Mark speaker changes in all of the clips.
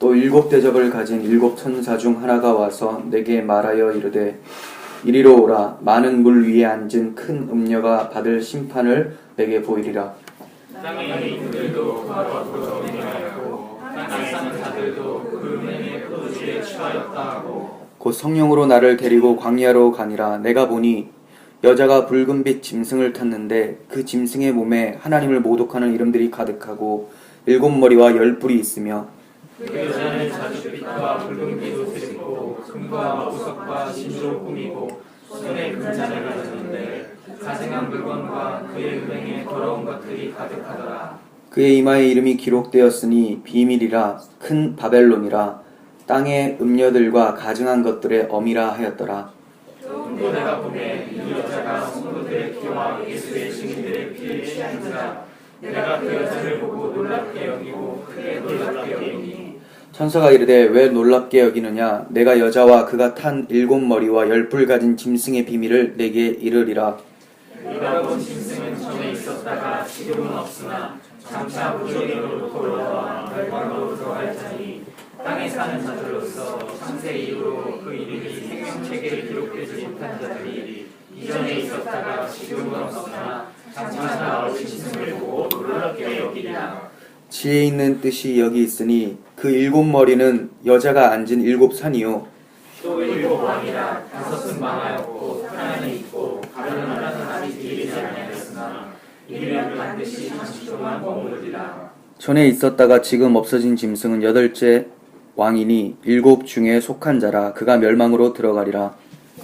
Speaker 1: 또 7대접을 가진 7천사 중 하나가 와서 내게 말하여 이르되 이리로 오라. 많은 물 위에 앉은 큰 음녀가 받을 심판을 내게 보이리라.
Speaker 2: 땅의 인들도 그와 더불어 운행하였고 땅에 사는 자들도 그 은행의 포도주에 취하였다 하고
Speaker 1: 곧 성령으로 나를 데리고 광야로 가니라. 내가 보니 여자가 붉은빛 짐승을 탔는데 그 짐승의 몸에 하나님을 모독하는 이름들이 가득하고 7머리와 10뿔이 있으며
Speaker 2: 그 여자는 자주빛과 붉은빛 옷을 입고 금과 보석과 진주로 꾸미고 손에 금잔을 가졌는데 가증한 물건과 그의 은행에 더러운 것들이 가득하더라.
Speaker 1: 그의 이마에 이름이 기록되었으니 비밀이라 큰 바벨론이라 땅의 음녀들과 가증한 것들의 어미라 하였더라.
Speaker 2: 또 내가 보매 이 여자가 성도들의 피와 예수의 증인들의 피를 취한지라. 내가 그 여자를 보고 놀랍게 여기고 크게 놀랍게 여기니
Speaker 1: 천사가 이르되 왜 놀랍게 여기느냐. 내가 여자와 그가 탄 7머리와 10뿔 가진 짐승의 비밀을 내게 이르리라.
Speaker 2: 네가 본 짐승은 전에 있었다가 지금은 없으나 장차 무적으로 돌아와 멸망으로 들어갈 자니 땅에 사는 자들로서 창세 이후로 그 이름이 생명책에 기록되지 못한 자들이 이전에 있었다가 지금은 없으나 장차 나올 짐승을 보고 놀랍게 여기리라.
Speaker 1: 지혜 있는 뜻이 여기 있으니 그 7머리는 여자가 앉은 7산이요
Speaker 2: 또 7왕이라 5은 망하였고 하나는 있고 다른 하나는 아직 이르지 아니하였으나 이르면 반드시 30동안 머무르리라.
Speaker 1: 전에 있었다가 지금 없어진 짐승은 8째 왕이니 7 중에 속한 자라. 그가 멸망으로 들어가리라.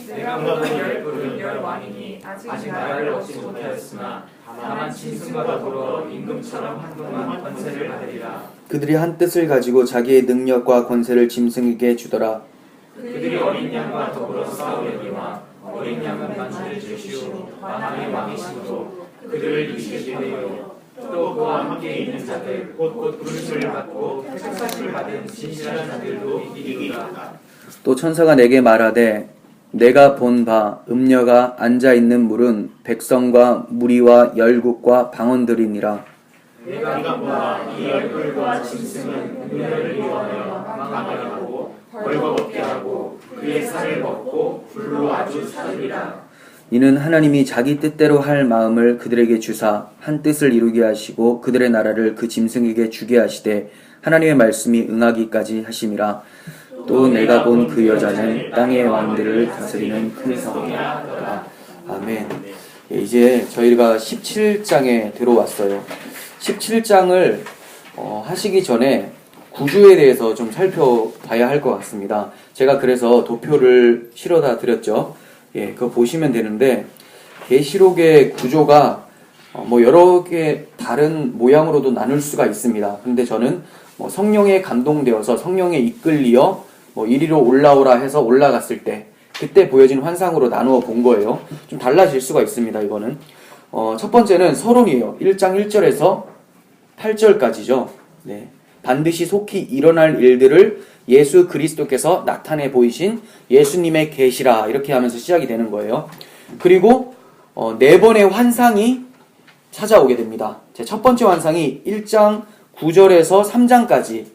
Speaker 2: 내가 보는 10뿔은 10왕이니 아직 나라를 얻지 못하였으나 다만 짐승과 더불어 임금처럼 한동안 권세를 받으리라.
Speaker 1: 그들이 한 뜻을 가지고 자기의 능력과 권세를 짐승에게 주더라.
Speaker 2: 그들이 어린 양과 더불어 싸우려니와 어린 양은 만주를 주시오 만왕의 왕이시므로 그들을 이기게 되어 또 그와 함께 있는 자들 곧 부르심을 받고 택사심을 받은 진실한 자들도 이기리라.
Speaker 1: 또 천사가 내게 말하되 내가 본 바 음녀가 앉아 있는 물은 백성과 무리와 열국과 방언들이니라.
Speaker 2: 내가 보아 이 열불과 짐승은 음녀를 미워하여 망하게 하고 벌거벗게 하고 그의 살을 벗고 불로 아주 사르리라.
Speaker 1: 이는 하나님이 자기 뜻대로 할 마음을 그들에게 주사 한 뜻을 이루게 하시고 그들의 나라를 그 짐승에게 주게 하시되 하나님의 말씀이 응하기까지 하심이라. 또 내가 본 그 여자는 땅의 왕들을 다스리는 큰 성이라. 아멘. 이제 저희가 17장에 들어왔어요. 17장을 하시기 전에 구주에 대해서 좀 살펴봐야 할 것 같습니다. 제가 그래서 도표를 실어다 드렸죠. 예, 그거 보시면 되는데 계시록의 구조가 여러 개 다른 모양으로도 나눌 수가 있습니다. 근데 저는 성령에 감동되어서 성령에 이끌리어 이리로 올라오라 해서 올라갔을 때 그때 보여진 환상으로 나누어 본 거예요. 좀 달라질 수가 있습니다. 이거는 첫 번째는 서론이에요. 1장 1절에서 8절까지죠. 네. 반드시 속히 일어날 일들을 예수 그리스도께서 나타내 보이신 예수님의 계시라 이렇게 하면서 시작이 되는 거예요. 그리고 4번의 환상이 찾아오게 됩니다. 제 첫 번째 환상이 1장 9절에서 3장까지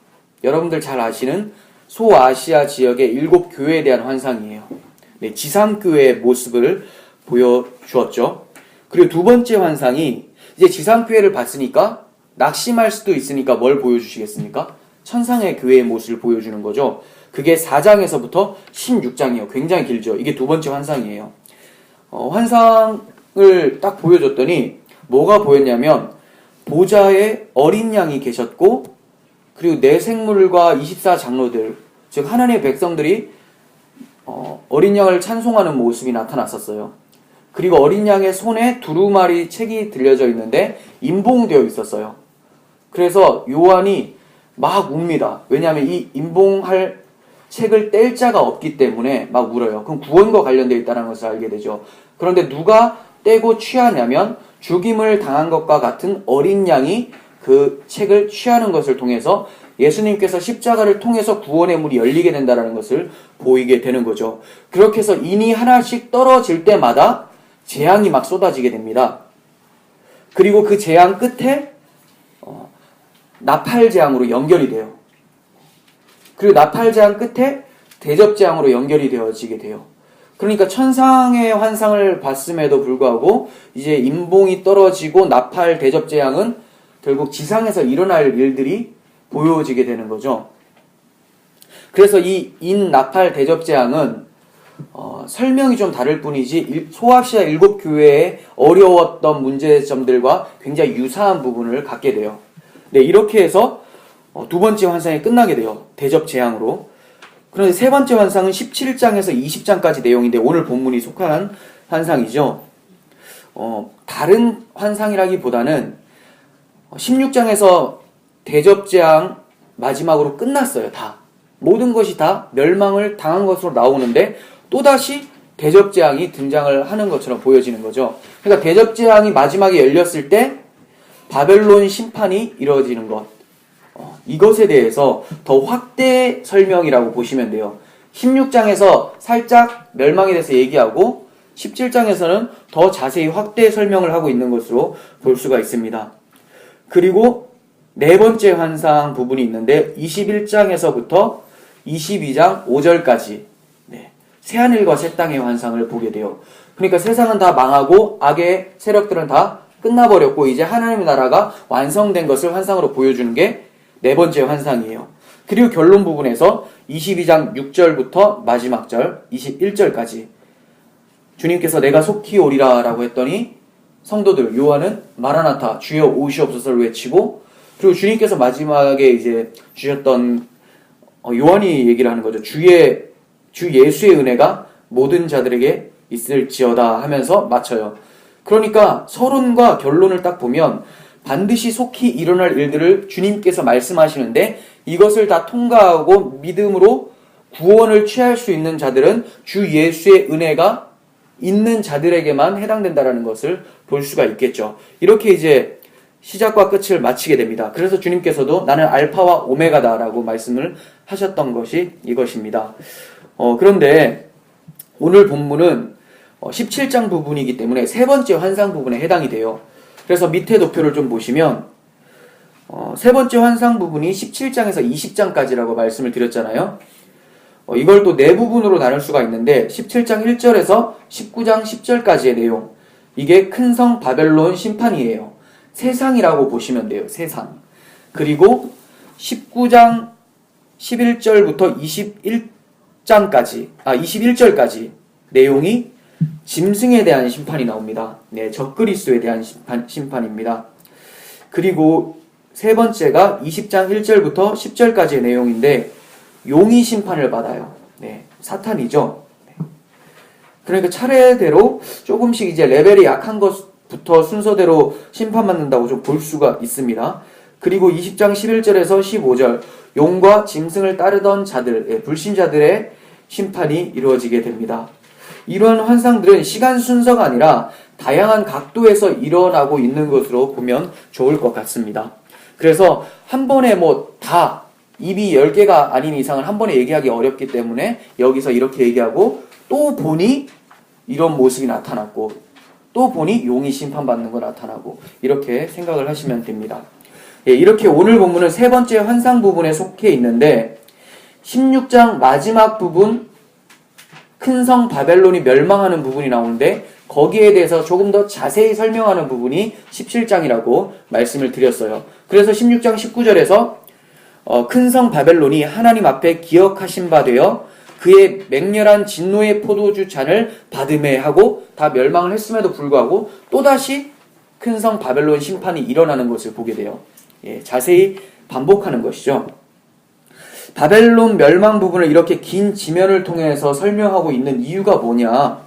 Speaker 1: 여러분들 잘 아시는 소아시아 지역의 7 교회에 대한 환상이에요. 네, 지상교회의 모습을 보여주었죠. 그리고 두 번째 환상이 이제 지상교회를 봤으니까 낙심할 수도 있으니까 뭘 보여주시겠습니까? 천상의 교회의 모습을 보여주는 거죠. 그게 4장에서부터 16장이에요. 굉장히 길죠. 이게 두 번째 환상이에요. 환상을 딱 보여줬더니 뭐가 보였냐면 보좌에 어린 양이 계셨고 그리고 네 생물과 24장로들 즉 하나님의 백성들이 어린 양을 찬송하는 모습이 나타났었어요. 그리고 어린 양의 손에 두루마리 책이 들려져 있는데 임봉되어 있었어요. 그래서 요한이 막 웁니다. 왜냐하면 이 임봉할 책을 뗄 자가 없기 때문에 막 울어요. 그럼 구원과 관련되어 있다는 것을 알게 되죠. 그런데 누가 떼고 취하냐면 죽임을 당한 것과 같은 어린 양이 그 책을 취하는 것을 통해서 예수님께서 십자가를 통해서 구원의 문이 열리게 된다는 것을 보이게 되는 거죠. 그렇게 해서 인이 하나씩 떨어질 때마다 재앙이 막 쏟아지게 됩니다. 그리고 그 재앙 끝에 나팔 재앙으로 연결이 돼요. 그리고 나팔재앙 끝에 대접재앙으로 연결이 되어지게 돼요. 그러니까 천상의 환상을 봤음에도 불구하고 이제 인봉이 떨어지고 나팔 대접재앙은 결국 지상에서 일어날 일들이 보여지게 되는 거죠. 그래서 이 인나팔 대접재앙은 설명이 좀 다를 뿐이지 소아시아 7교회의 어려웠던 문제점들과 굉장히 유사한 부분을 갖게 돼요. 네, 이렇게 해서 두 번째 환상이 끝나게 돼요. 대접재앙으로. 그런데 세 번째 환상은 17장에서 20장까지 내용인데 오늘 본문이 속한 환상이죠. 다른 환상이라기보다는 16장에서 대접재앙 마지막으로 끝났어요. 다. 모든 것이 다 멸망을 당한 것으로 나오는데 또다시 대접재앙이 등장을 하는 것처럼 보여지는 거죠. 그러니까 대접재앙이 마지막에 열렸을 때 바벨론 심판이 이루어지는 것. 이것에 대해서 더 확대 설명이라고 보시면 돼요. 16장에서 살짝 멸망에 대해서 얘기하고 17장에서는 더 자세히 확대 설명을 하고 있는 것으로 볼 수가 있습니다. 그리고 네 번째 환상 부분이 있는데 21장에서부터 22장 5절까지 새하늘과 새 땅의 환상을 보게 돼요. 그러니까 세상은 다 망하고 악의 세력들은 다 끝나버렸고 이제 하나님의 나라가 완성된 것을 환상으로 보여주는 게 네 번째 환상이에요. 그리고 결론 부분에서 22장 6절부터 마지막 절 21절까지 주님께서 내가 속히 오리라 라고 했더니 성도들 요한은 마라나타 주여 오시옵소서를 외치고 그리고 주님께서 마지막에 이제 주셨던 요한이 얘기를 하는 거죠. 주 예수의 은혜가 모든 자들에게 있을지어다 하면서 마쳐요. 그러니까 서론과 결론을 딱 보면 반드시 속히 일어날 일들을 주님께서 말씀하시는데 이것을 다 통과하고 믿음으로 구원을 취할 수 있는 자들은 주 예수의 은혜가 있는 자들에게만 해당된다라는 것을 볼 수가 있겠죠. 이렇게 이제 시작과 끝을 마치게 됩니다. 그래서 주님께서도 나는 알파와 오메가다라고 말씀을 하셨던 것이 이것입니다. 그런데 오늘 본문은 17장 부분이기 때문에 세 번째 환상 부분에 해당이 돼요. 그래서 밑에 도표를 좀 보시면 세 번째 환상 부분이 17장에서 20장까지라고 말씀을 드렸잖아요. 이걸 또 네 부분으로 나눌 수가 있는데 17장 1절에서 19장 10절까지의 내용 이게 큰 성 바벨론 심판이에요. 세상이라고 보시면 돼요. 세상. 그리고 19장 11절부터 21절까지 내용이 짐승에 대한 심판이 나옵니다. 네, 적그리스도에 대한 심판입니다. 그리고 세 번째가 20장 1절부터 10절까지의 내용인데 용이 심판을 받아요. 네, 사탄이죠. 네. 그러니까 차례대로 조금씩 이제 레벨이 약한 것부터 순서대로 심판받는다고 좀 볼 수가 있습니다. 그리고 20장 11절에서 15절 용과 짐승을 따르던 자들, 불신자들의 심판이 이루어지게 됩니다. 이러한 환상들은 시간 순서가 아니라 다양한 각도에서 일어나고 있는 것으로 보면 좋을 것 같습니다. 그래서 한 번에 다 입이 10개가 아닌 이상은 한 번에 얘기하기 어렵기 때문에 여기서 이렇게 얘기하고 또 보니 이런 모습이 나타났고 또 보니 용이 심판받는 거 나타나고 이렇게 생각을 하시면 됩니다. 이렇게 오늘 본문은 세 번째 환상 부분에 속해 있는데 16장 마지막 부분 큰 성 바벨론이 멸망하는 부분이 나오는데 거기에 대해서 조금 더 자세히 설명하는 부분이 17장이라고 말씀을 드렸어요. 그래서 16장 19절에서 큰 성 바벨론이 하나님 앞에 기억하신 바 되어 그의 맹렬한 진노의 포도주 잔을 받음에 하고 다 멸망을 했음에도 불구하고 또다시 큰 성 바벨론 심판이 일어나는 것을 보게 돼요. 자세히 반복하는 것이죠. 바벨론 멸망 부분을 이렇게 긴 지면을 통해서 설명하고 있는 이유가 뭐냐?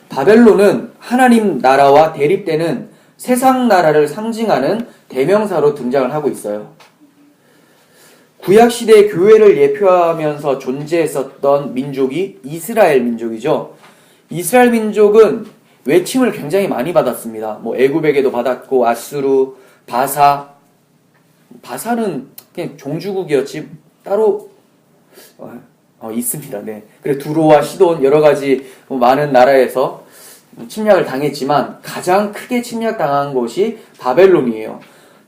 Speaker 1: 바벨론은 하나님 나라와 대립되는 세상 나라를 상징하는 대명사로 등장을 하고 있어요. 구약시대의 교회를 예표하면서 존재했었던 민족이 이스라엘 민족이죠. 이스라엘 민족은 외침을 굉장히 많이 받았습니다. 애굽에게도 받았고 아수르, 바사는 그냥 종주국이었지 따로 있습니다. 네. 그리고 두로와 시돈 여러 가지 많은 나라에서 침략을 당했지만 가장 크게 침략당한 것이 바벨론이에요.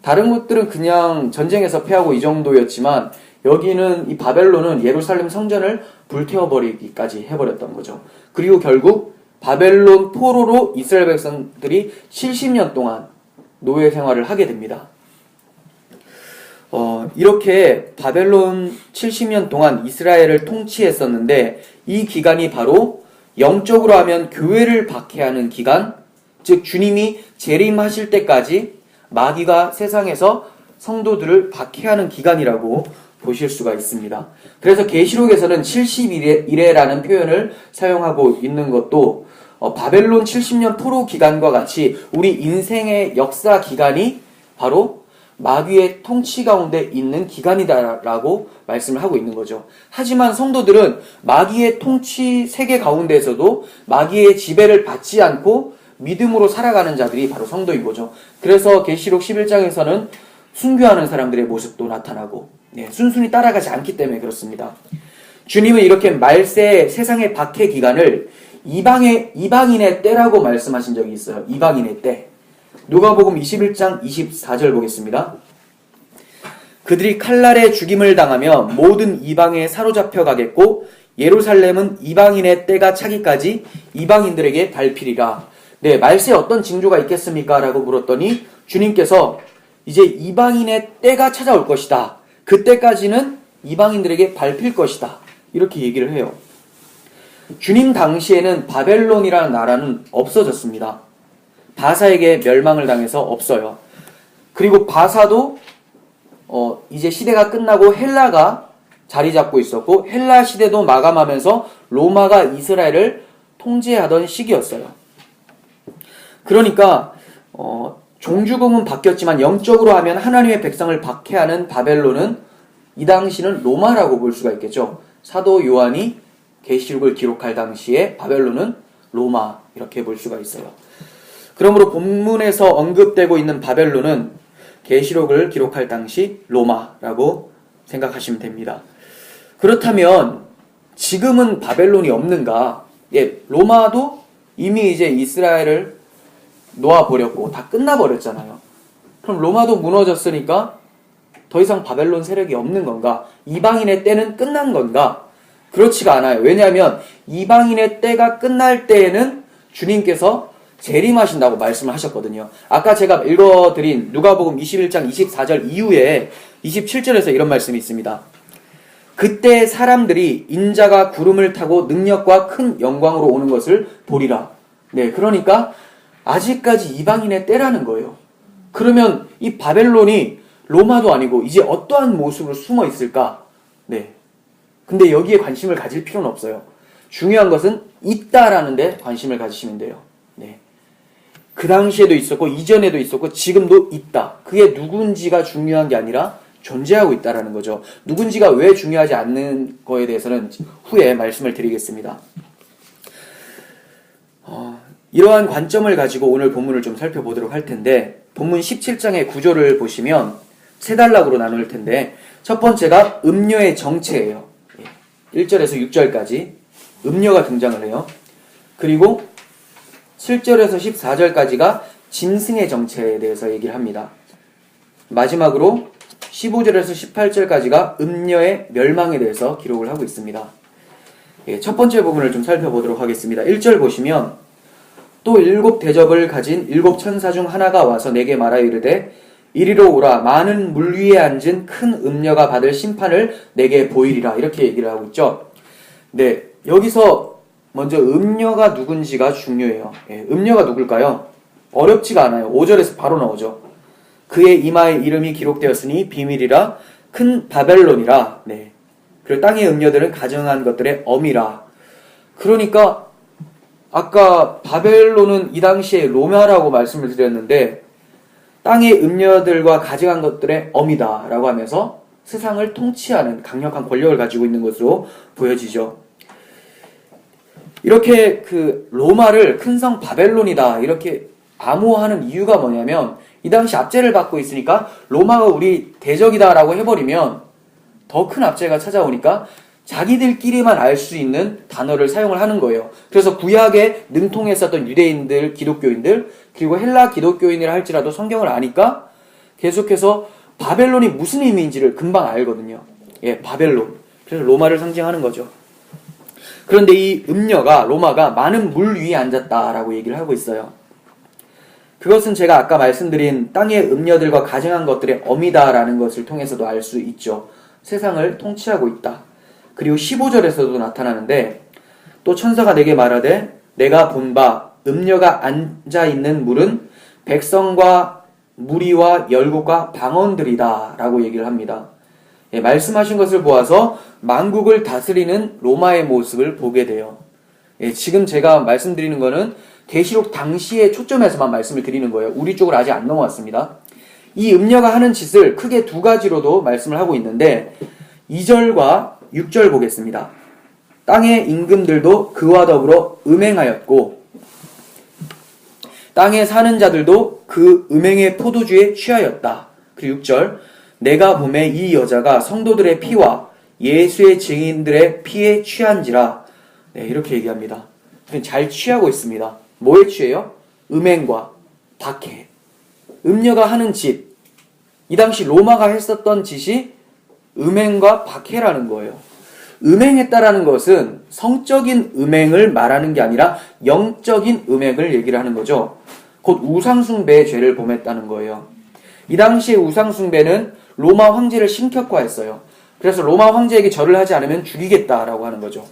Speaker 1: 다른 곳들은 그냥 전쟁에서 패하고 이 정도였지만 여기는 이 바벨론은 예루살렘 성전을 불태워버리기까지 해버렸던 거죠. 그리고 결국 바벨론 포로로 이스라엘 백성들이 70년 동안 노예 생활을 하게 됩니다. 이렇게 바벨론 70년 동안 이스라엘을 통치했었는데 이 기간이 바로 영적으로 하면 교회를 박해하는 기간, 즉 주님이 재림하실 때까지 마귀가 세상에서 성도들을 박해하는 기간이라고 보실 수가 있습니다. 그래서 계시록에서는 70일에라는 표현을 사용하고 있는 것도 바벨론 70년 포로 기간과 같이 우리 인생의 역사 기간이 바로 마귀의 통치 가운데 있는 기간이다라고 말씀을 하고 있는 거죠. 하지만 성도들은 마귀의 통치 세계 가운데에서도 마귀의 지배를 받지 않고 믿음으로 살아가는 자들이 바로 성도인 거죠. 그래서 계시록 11장에서는 순교하는 사람들의 모습도 나타나고 순순히 따라가지 않기 때문에 그렇습니다. 주님은 이렇게 말세 세상의 박해 기간을 이방인의 때라고 말씀하신 적이 있어요. 이방인의 때. 누가복음 21장 24절 보겠습니다. 그들이 칼날에 죽임을 당하며 모든 이방에 사로잡혀 가겠고 예루살렘은 이방인의 때가 차기까지 이방인들에게 밟히리라. 네, 말세에 어떤 징조가 있겠습니까? 라고 물었더니 주님께서 이제 이방인의 때가 찾아올 것이다. 그때까지는 이방인들에게 밟힐 것이다. 이렇게 얘기를 해요. 주님 당시에는 바벨론이라는 나라는 없어졌습니다. 바사에게 멸망을 당해서 없어요. 그리고 바사도 이제 시대가 끝나고 헬라가 자리 잡고 있었고 헬라 시대도 마감하면서 로마가 이스라엘을 통제하던 시기였어요. 그러니까 종주국은 바뀌었지만 영적으로 하면 하나님의 백성을 박해하는 바벨론은 이 당시는 로마라고 볼 수가 있겠죠. 사도 요한이 계시록을 기록할 당시에 바벨론은 로마 이렇게 볼 수가 있어요. 그러므로 본문에서 언급되고 있는 바벨론은 계시록을 기록할 당시 로마라고 생각하시면 됩니다. 그렇다면 지금은 바벨론이 없는가? 로마도 이미 이제 이스라엘을 놓아버렸고 다 끝나버렸잖아요. 그럼 로마도 무너졌으니까 더 이상 바벨론 세력이 없는 건가? 이방인의 때는 끝난 건가? 그렇지가 않아요. 왜냐하면 이방인의 때가 끝날 때에는 주님께서 재림하신다고 말씀을 하셨거든요. 아까 제가 읽어드린 누가복음 21장 24절 이후에 27절에서 이런 말씀이 있습니다. 그때 사람들이 인자가 구름을 타고 능력과 큰 영광으로 오는 것을 보리라. 네, 그러니까 아직까지 이방인의 때라는 거예요. 그러면 이 바벨론이 로마도 아니고 이제 어떠한 모습으로 숨어 있을까? 네. 근데 여기에 관심을 가질 필요는 없어요. 중요한 것은 있다라는 데 관심을 가지시면 돼요. 네. 그 당시에도 있었고 이전에도 있었고 지금도 있다. 그게 누군지가 중요한 게 아니라 존재하고 있다라는 거죠. 누군지가 왜 중요하지 않는 거에 대해서는 후에 말씀을 드리겠습니다. 이러한 관점을 가지고 오늘 본문을 좀 살펴보도록 할 텐데 본문 17장의 구조를 보시면 세 단락으로 나눌 텐데 첫 번째가 음녀의 정체예요. 1절에서 6절까지 음녀가 등장을 해요. 그리고 7절에서 14절까지가 짐승의 정체에 대해서 얘기를 합니다. 마지막으로 15절에서 18절까지가 음녀의 멸망에 대해서 기록을 하고 있습니다. 첫 번째 부분을 좀 살펴보도록 하겠습니다. 1절 보시면 또 7 대접을 가진 7 천사 중 하나가 와서 내게 말하여 이르되 이리로 오라 많은 물 위에 앉은 큰 음녀가 받을 심판을 내게 보이리라 이렇게 얘기를 하고 있죠. 네, 여기서 먼저 음녀가 누군지가 중요해요. 음녀가 누굴까요? 어렵지가 않아요. 5절에서 바로 나오죠. 그의 이마에 이름이 기록되었으니 비밀이라 큰 바벨론이라. 네. 그리고 땅의 음녀들은 가증한 것들의 엄이라. 그러니까 아까 바벨론은 이 당시에 로마라고 말씀을 드렸는데 땅의 음녀들과 가증한 것들의 엄이다 라고 하면서 세상을 통치하는 강력한 권력을 가지고 있는 것으로 보여지죠. 이렇게 그 로마를 큰 성 바벨론이다 이렇게 암호하는 이유가 뭐냐면 이 당시 압제를 받고 있으니까 로마가 우리 대적이다 라고 해버리면 더 큰 압제가 찾아오니까 자기들끼리만 알 수 있는 단어를 사용을 하는 거예요. 그래서 구약에 능통했었던 유대인들, 기독교인들 그리고 헬라 기독교인이라 할지라도 성경을 아니까 계속해서 바벨론이 무슨 의미인지를 금방 알거든요. 예, 바벨론. 그래서 로마를 상징하는 거죠. 그런데 이 음녀가, 로마가 많은 물 위에 앉았다라고 얘기를 하고 있어요. 그것은 제가 아까 말씀드린 땅의 음녀들과 가증한 것들의 어미다라는 것을 통해서도 알 수 있죠. 세상을 통치하고 있다. 그리고 15절에서도 나타나는데, 또 천사가 내게 말하되 내가 본 바 음녀가 앉아있는 물은 백성과 무리와 열국과 방언들이다 라고 얘기를 합니다. 예, 말씀하신 것을 보아서 만국을 다스리는 로마의 모습을 보게 돼요. 예, 지금 제가 말씀드리는 거는 계시록 당시의 초점에서만 말씀을 드리는 거예요. 우리 쪽으로 아직 안 넘어왔습니다. 이 음녀가 하는 짓을 크게 두 가지로도 말씀을 하고 있는데 2절과 6절 보겠습니다. 땅의 임금들도 그와 더불어 음행하였고 땅에 사는 자들도 그 음행의 포도주에 취하였다. 그리고 6절 내가 보매 이 여자가 성도들의 피와 예수의 증인들의 피에 취한지라. 네, 이렇게 얘기합니다. 잘 취하고 있습니다. 뭐에 취해요? 음행과 박해. 음녀가 하는 짓. 이 당시 로마가 했었던 짓이 음행과 박해라는 거예요. 음행했다라는 것은 성적인 음행을 말하는 게 아니라 영적인 음행을 얘기를 하는 거죠. 곧 우상숭배의 죄를 범했다는 거예요. 이 당시의 우상숭배는 로마 황제를 신격화했어요. 그래서 로마 황제에게 절을 하지 않으면 죽이겠다라고 하는 거죠.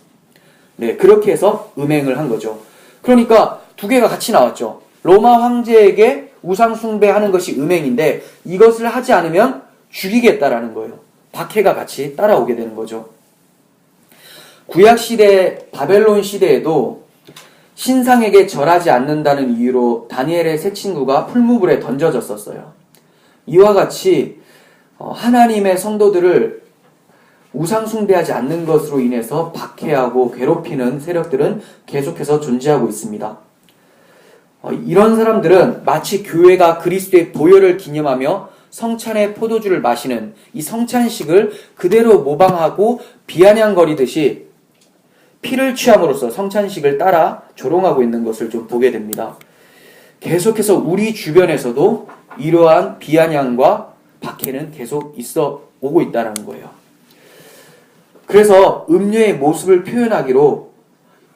Speaker 1: 네, 그렇게 해서 음행을 한 거죠. 그러니까 두 개가 같이 나왔죠. 로마 황제에게 우상숭배하는 것이 음행인데 이것을 하지 않으면 죽이겠다라는 거예요. 박해가 같이 따라오게 되는 거죠. 구약시대 바벨론 시대에도 신상에게 절하지 않는다는 이유로 다니엘의 세 친구가 풀무불에 던져졌었어요. 이와 같이 하나님의 성도들을 우상숭배하지 않는 것으로 인해서 박해하고 괴롭히는 세력들은 계속해서 존재하고 있습니다. 이런 사람들은 마치 교회가 그리스도의 보혈을 기념하며 성찬의 포도주를 마시는 이 성찬식을 그대로 모방하고 비아냥거리듯이 피를 취함으로써 성찬식을 따라 조롱하고 있는 것을 좀 보게 됩니다. 계속해서 우리 주변에서도 이러한 비아냥과 박해는 계속 있어 오고 있다는 거예요. 그래서 음녀의 모습을 표현하기로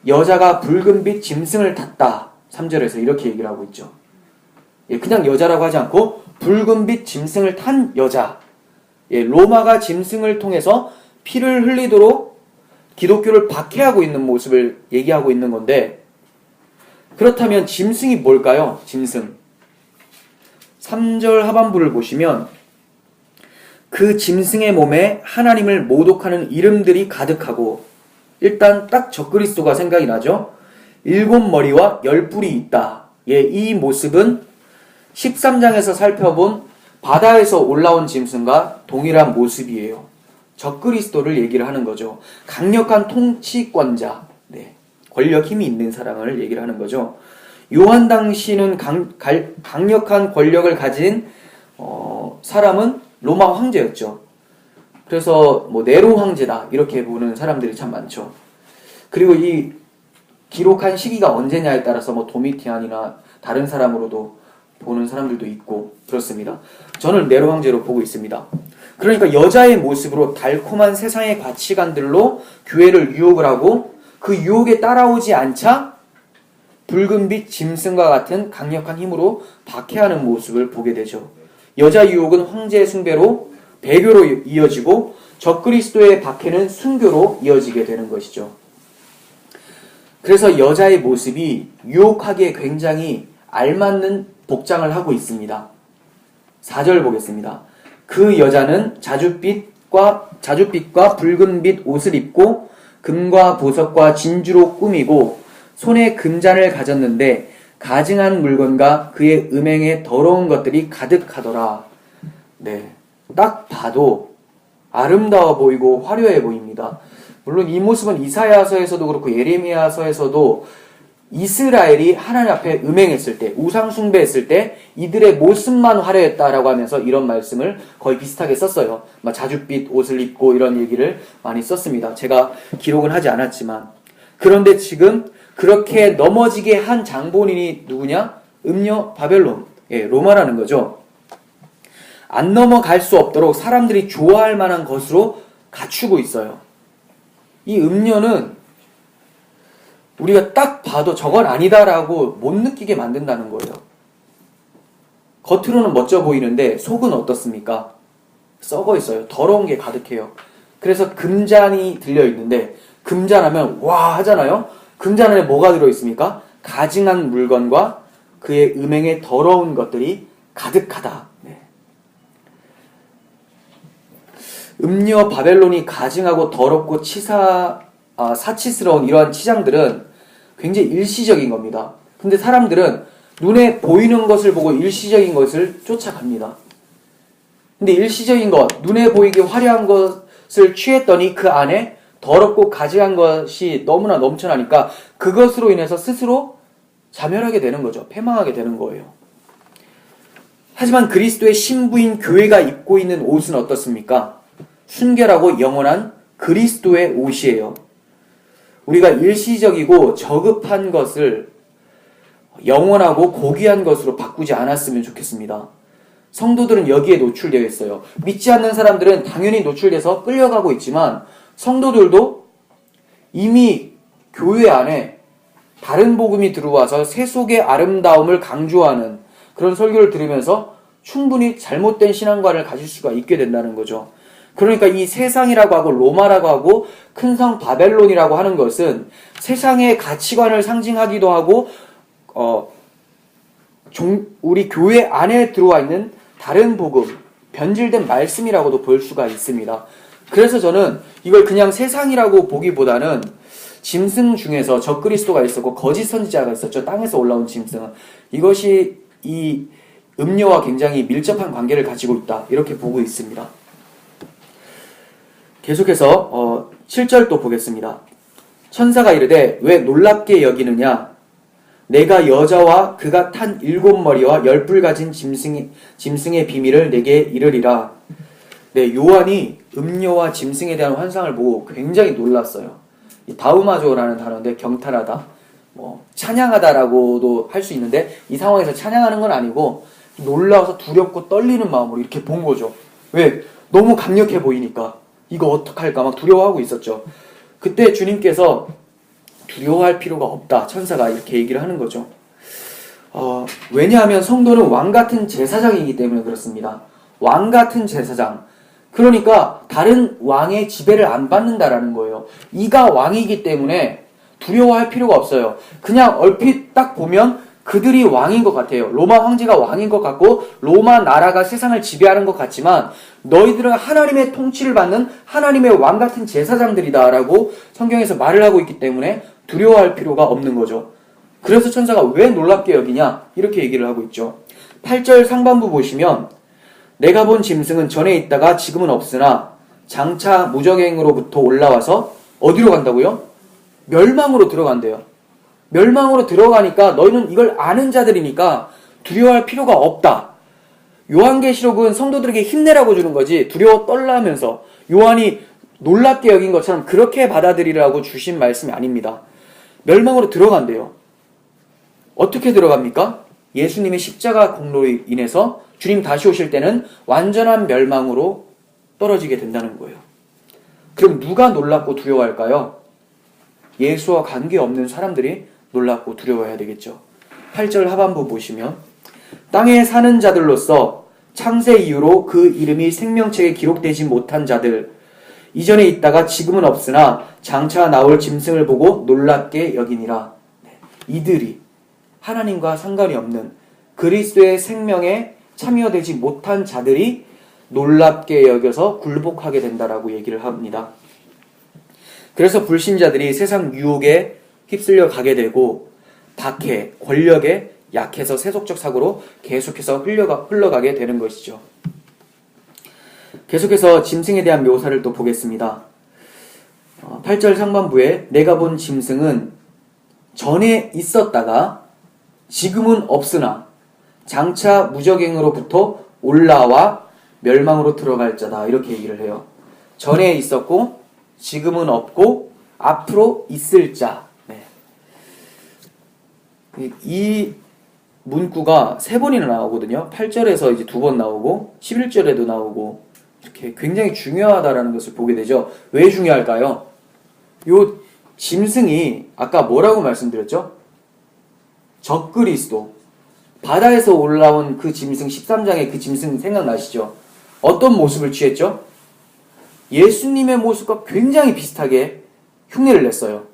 Speaker 1: 여자가 붉은빛 짐승을 탔다. 3절에서 이렇게 얘기를 하고 있죠. 그냥 여자라고 하지 않고 붉은빛 짐승을 탄 여자. 로마가 짐승을 통해서 피를 흘리도록 기독교를 박해하고 있는 모습을 얘기하고 있는 건데, 그렇다면 짐승이 뭘까요? 짐승. 3절 하반부를 보시면 그 짐승의 몸에 하나님을 모독하는 이름들이 가득하고, 일단 딱 적그리스도가 생각이 나죠. 7머리와 10뿔이 있다. 이 모습은 13장에서 살펴본 바다에서 올라온 짐승과 동일한 모습이에요. 적그리스도를 얘기를 하는 거죠. 강력한 통치권자, 권력 힘이 있는 사람을 얘기를 하는 거죠. 요한 당시는 강력한 권력을 가진 사람은 로마 황제였죠. 그래서 네로 황제다 이렇게 보는 사람들이 참 많죠. 그리고 이 기록한 시기가 언제냐에 따라서 도미티안이나 다른 사람으로도 보는 사람들도 있고 그렇습니다. 저는 네로 황제로 보고 있습니다. 그러니까 여자의 모습으로 달콤한 세상의 가치관들로 교회를 유혹을 하고 그 유혹에 따라오지 않자 붉은빛 짐승과 같은 강력한 힘으로 박해하는 모습을 보게 되죠. 여자 유혹은 황제의 숭배로 배교로 이어지고 적그리스도의 박해는 순교로 이어지게 되는 것이죠. 그래서 여자의 모습이 유혹하기에 굉장히 알맞는 복장을 하고 있습니다. 4절 보겠습니다. 그 여자는 자줏빛과 붉은빛 옷을 입고 금과 보석과 진주로 꾸미고 손에 금잔을 가졌는데 가증한 물건과 그의 음행에 더러운 것들이 가득하더라. 딱 봐도 아름다워 보이고 화려해 보입니다. 물론 이 모습은 이사야서에서도 그렇고 예레미야서에서도 이스라엘이 하나님 앞에 음행했을 때, 우상숭배했을 때 이들의 모습만 화려했다라고 하면서 이런 말씀을 거의 비슷하게 썼어요. 자줏빛 옷을 입고 이런 얘기를 많이 썼습니다. 제가 기록은 하지 않았지만. 그런데 지금 그렇게 넘어지게 한 장본인이 누구냐? 음녀 바벨론, 로마라는 거죠. 안 넘어갈 수 없도록 사람들이 좋아할 만한 것으로 갖추고 있어요. 이 음료는 우리가 딱 봐도 저건 아니다라고 못 느끼게 만든다는 거예요. 겉으로는 멋져 보이는데 속은 어떻습니까? 썩어 있어요. 더러운 게 가득해요. 그래서 금잔이 들려있는데 금잔하면 와 하잖아요. 금잔 안에 뭐가 들어있습니까? 가증한 물건과 그의 음행의 더러운 것들이 가득하다. 네. 음녀 바벨론이 가증하고 더럽고 사치스러운 이러한 치장들은 굉장히 일시적인 겁니다. 근데 사람들은 눈에 보이는 것을 보고 일시적인 것을 쫓아갑니다. 근데 일시적인 것, 눈에 보이게 화려한 것을 취했더니 그 안에 더럽고 가증한 것이 너무나 넘쳐나니까 그것으로 인해서 스스로 자멸하게 되는 거죠. 패망하게 되는 거예요. 하지만 그리스도의 신부인 교회가 입고 있는 옷은 어떻습니까? 순결하고 영원한 그리스도의 옷이에요. 우리가 일시적이고 저급한 것을 영원하고 고귀한 것으로 바꾸지 않았으면 좋겠습니다. 성도들은 여기에 노출되어 있어요. 믿지 않는 사람들은 당연히 노출돼서 끌려가고 있지만 성도들도 이미 교회 안에 다른 복음이 들어와서 세속의 아름다움을 강조하는 그런 설교를 들으면서 충분히 잘못된 신앙관을 가질 수가 있게 된다는 거죠. 그러니까 이 세상이라고 하고 로마라고 하고 큰 성 바벨론이라고 하는 것은 세상의 가치관을 상징하기도 하고 우리 교회 안에 들어와 있는 다른 복음, 변질된 말씀이라고도 볼 수가 있습니다. 그래서 저는 이걸 그냥 세상이라고 보기보다는 짐승 중에서 적그리스도가 있었고 거짓 선지자가 있었죠. 땅에서 올라온 짐승은. 이것이 이 음료와 굉장히 밀접한 관계를 가지고 있다. 이렇게 보고 있습니다. 계속해서 7절 또 보겠습니다. 천사가 이르되 왜 놀랍게 여기느냐? 내가 여자와 그가 탄 7머리와 10뿔 가진 짐승의 비밀을 내게 이르리라. 네, 요한이 음료와 짐승에 대한 환상을 보고 굉장히 놀랐어요. 이 다우마조라는 단어인데 경탄하다, 찬양하다라고도 할 수 있는데 이 상황에서 찬양하는 건 아니고 놀라워서 두렵고 떨리는 마음으로 이렇게 본 거죠. 왜? 너무 강력해 보이니까 이거 어떡할까 막 두려워하고 있었죠. 그때 주님께서 두려워할 필요가 없다. 천사가 이렇게 얘기를 하는 거죠. 왜냐하면 성도는 왕같은 제사장이기 때문에 그렇습니다. 왕같은 제사장. 그러니까 다른 왕의 지배를 안 받는다라는 거예요. 이가 왕이기 때문에 두려워할 필요가 없어요. 그냥 얼핏 딱 보면 그들이 왕인 것 같아요. 로마 황제가 왕인 것 같고 로마 나라가 세상을 지배하는 것 같지만 너희들은 하나님의 통치를 받는 하나님의 왕같은 제사장들이다라고 성경에서 말을 하고 있기 때문에 두려워할 필요가 없는 거죠. 그래서 천사가 왜 놀랍게 여기냐? 이렇게 얘기를 하고 있죠. 8절 상반부 보시면 내가 본 짐승은 전에 있다가 지금은 없으나 장차 무적행으로부터 올라와서 어디로 간다고요? 멸망으로 들어간대요. 멸망으로 들어가니까 너희는 이걸 아는 자들이니까 두려워할 필요가 없다. 요한계시록은 성도들에게 힘내라고 주는 거지 두려워 떨라면서 요한이 놀랍게 여긴 것처럼 그렇게 받아들이라고 주신 말씀이 아닙니다. 멸망으로 들어간대요. 어떻게 들어갑니까? 예수님의 십자가 공로로 인해서 주님 다시 오실 때는 완전한 멸망으로 떨어지게 된다는 거예요. 그럼 누가 놀랍고 두려워할까요? 예수와 관계없는 사람들이 놀랍고 두려워해야 되겠죠. 8절 하반부 보시면 땅에 사는 자들로서 창세 이후로 그 이름이 생명책에 기록되지 못한 자들 이전에 있다가 지금은 없으나 장차 나올 짐승을 보고 놀랍게 여기니라. 이들이 하나님과 상관이 없는 그리스도의 생명에 참여되지 못한 자들이 놀랍게 여겨서 굴복하게 된다라고 얘기를 합니다. 그래서 불신자들이 세상 유혹에 휩쓸려 가게 되고 박해, 권력에 약해서 세속적 사고로 계속해서 흘러가게 되는 것이죠. 계속해서 짐승에 대한 묘사를 또 보겠습니다. 8절 상반부에 내가 본 짐승은 전에 있었다가 지금은 없으나 장차 무적행으로부터 올라와 멸망으로 들어갈 자다. 이렇게 얘기를 해요. 전에 있었고 지금은 없고 앞으로 있을 자. 네. 이 문구가 3번이나 나오거든요. 8절에서 이제 2번 나오고 11절에도 나오고 이렇게 굉장히 중요하다라는 것을 보게 되죠. 왜 중요할까요? 요 짐승이 아까 뭐라고 말씀드렸죠? 적그리스도. 바다에서 올라온 그 짐승, 13장의 그 짐승 생각나시죠? 어떤 모습을 취했죠? 예수님의 모습과 굉장히 비슷하게 흉내를 냈어요.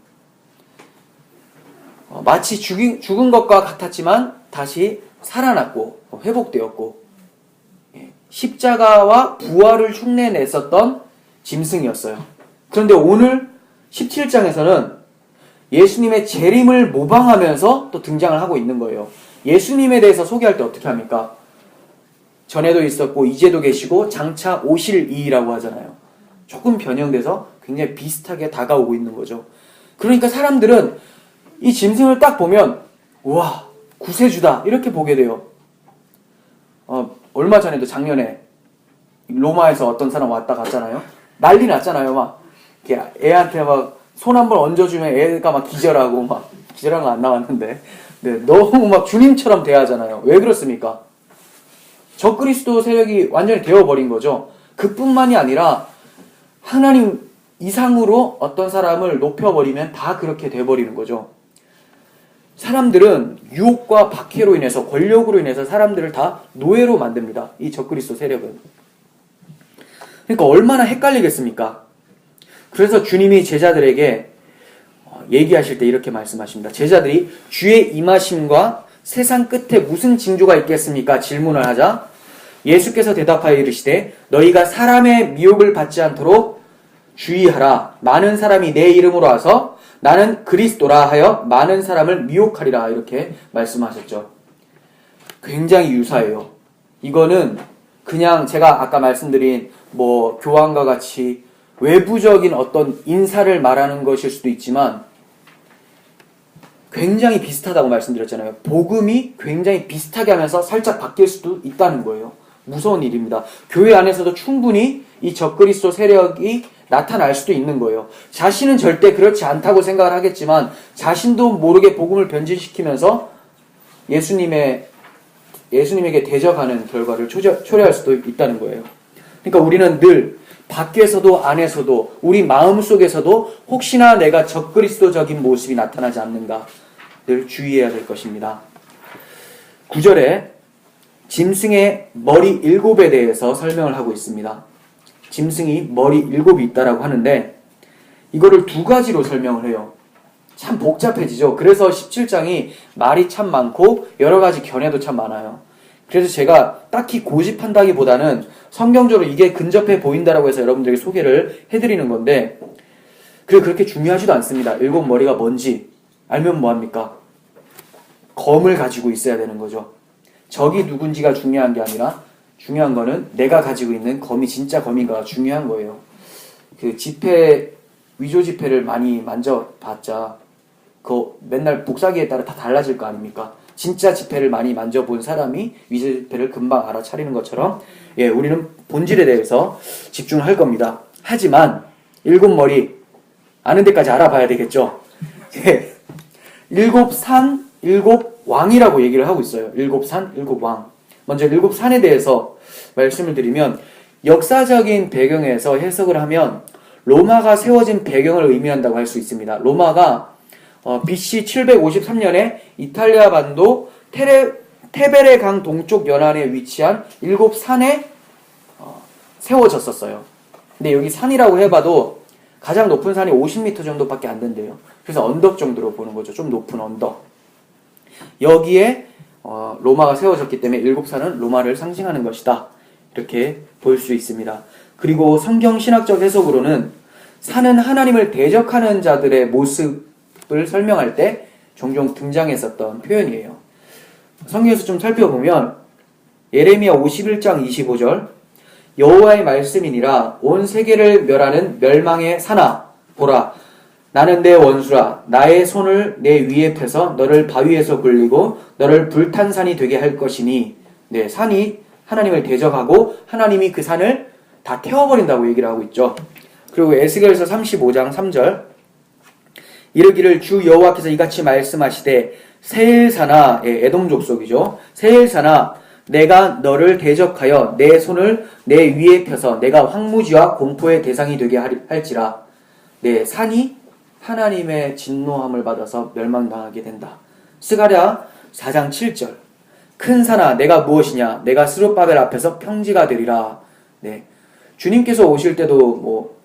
Speaker 1: 마치 죽은 것과 같았지만 다시 살아났고 회복되었고, 십자가와 부활을 흉내냈었던 짐승이었어요. 그런데 오늘 17장에서는 예수님의 재림을 모방하면서 또 등장을 하고 있는 거예요. 예수님에 대해서 소개할 때 어떻게 합니까? 전에도 있었고 이제도 계시고 장차 오실 이라고 하잖아요. 조금 변형돼서 굉장히 비슷하게 다가오고 있는 거죠. 그러니까 사람들은 이 짐승을 딱 보면 우와, 구세주다 이렇게 보게 돼요. 얼마 전에도 작년에 로마에서 어떤 사람 왔다 갔잖아요. 난리 났잖아요. 막 이렇게 애한테 막 손 한 번 얹어주면 애가 막 기절하고, 막 기절한 거 안 나왔는데, 네, 너무 막 주님처럼 대하잖아요. 왜 그렇습니까? 적그리스도 세력이 완전히 되어버린 거죠. 그뿐만이 아니라 하나님 이상으로 어떤 사람을 높여버리면 다 그렇게 돼버리는 거죠. 사람들은 유혹과 박해로 인해서, 권력으로 인해서 사람들을 다 노예로 만듭니다. 이 적그리스도 세력은. 그러니까 얼마나 헷갈리겠습니까? 그래서 주님이 제자들에게 얘기하실 때 이렇게 말씀하십니다. 제자들이 주의 임하심과 세상 끝에 무슨 징조가 있겠습니까? 질문을 하자 예수께서 대답하여 이르시되 너희가 사람의 미혹을 받지 않도록 주의하라. 많은 사람이 내 이름으로 와서 나는 그리스도라 하여 많은 사람을 미혹하리라. 이렇게 말씀하셨죠. 굉장히 유사해요. 이거는 그냥 제가 아까 말씀드린 교황과 같이 외부적인 어떤 인사를 말하는 것일 수도 있지만 굉장히 비슷하다고 말씀드렸잖아요. 복음이 굉장히 비슷하게 하면서 살짝 바뀔 수도 있다는 거예요. 무서운 일입니다. 교회 안에서도 충분히 이 적그리스도 세력이 나타날 수도 있는 거예요. 자신은 절대 그렇지 않다고 생각을 하겠지만 자신도 모르게 복음을 변질시키면서 예수님에게 대적하는 결과를 초래할 수도 있다는 거예요. 그러니까 우리는 늘 밖에서도 안에서도 우리 마음속에서도 혹시나 내가 적그리스도적인 모습이 나타나지 않는가 늘 주의해야 될 것입니다. 9절에 짐승의 머리 7에 대해서 설명을 하고 있습니다. 짐승이 머리 7이 있다라고 하는데 이거를 두 가지로 설명을 해요. 참 복잡해지죠. 그래서 17장이 말이 참 많고 여러 가지 견해도 참 많아요. 그래서 제가 딱히 고집한다기보다는 성경적으로 이게 근접해 보인다라고 해서 여러분들에게 소개를 해드리는 건데 그렇게 중요하지도 않습니다. 7머리가 뭔지 알면 뭐합니까? 검을 가지고 있어야 되는 거죠. 적이 누군지가 중요한 게 아니라 중요한 거는 내가 가지고 있는 검이 진짜 검인가가 중요한 거예요. 위조 지폐를 많이 만져봤자 맨날 복사기에 따라 다 달라질 거 아닙니까? 진짜 지폐를 많이 만져본 사람이 위조 지폐를 금방 알아차리는 것처럼 우리는 본질에 대해서 집중할 겁니다. 하지만 7머리 아는 데까지 알아봐야 되겠죠. 7산, 7왕이라고 얘기를 하고 있어요. 7산, 7왕. 먼저 7산에 대해서 말씀을 드리면 역사적인 배경에서 해석을 하면 로마가 세워진 배경을 의미한다고 할 수 있습니다. 로마가 BC 753년에 이탈리아 반도 테베레 강 동쪽 연안에 위치한 7산에 세워졌었어요. 근데 여기 산이라고 해봐도 가장 높은 산이 50m 정도밖에 안 된대요. 그래서 언덕 정도로 보는 거죠. 좀 높은 언덕. 여기에 로마가 세워졌기 때문에 7산은 로마를 상징하는 것이다. 이렇게 볼 수 있습니다. 그리고 성경 신학적 해석으로는 산은 하나님을 대적하는 자들의 모습을 설명할 때 종종 등장했었던 표현이에요. 성경에서 좀 살펴보면 예레미야 51장 25절 여호와의 말씀이니라 온 세계를 멸하는 멸망의 산아 보라 나는 내 원수라 나의 손을 내 위에 펴서 너를 바위에서 굴리고 너를 불탄 산이 되게 할 것이니 산이 하나님을 대적하고 하나님이 그 산을 다 태워버린다고 얘기를 하고 있죠. 그리고 에스겔서 35장 3절 이르기를 주 여호와께서 이같이 말씀하시되 세일산아 에돔 족속이죠. 세일산아 내가 너를 대적하여 내 손을 내 위에 펴서 내가 황무지와 공포의 대상이 되게 할지라. 네, 산이 하나님의 진노함을 받아서 멸망당하게 된다. 스가랴 4장 7절. 큰 산아 내가 무엇이냐? 내가 스룹바벨 앞에서 평지가 되리라. 네, 주님께서 오실 때도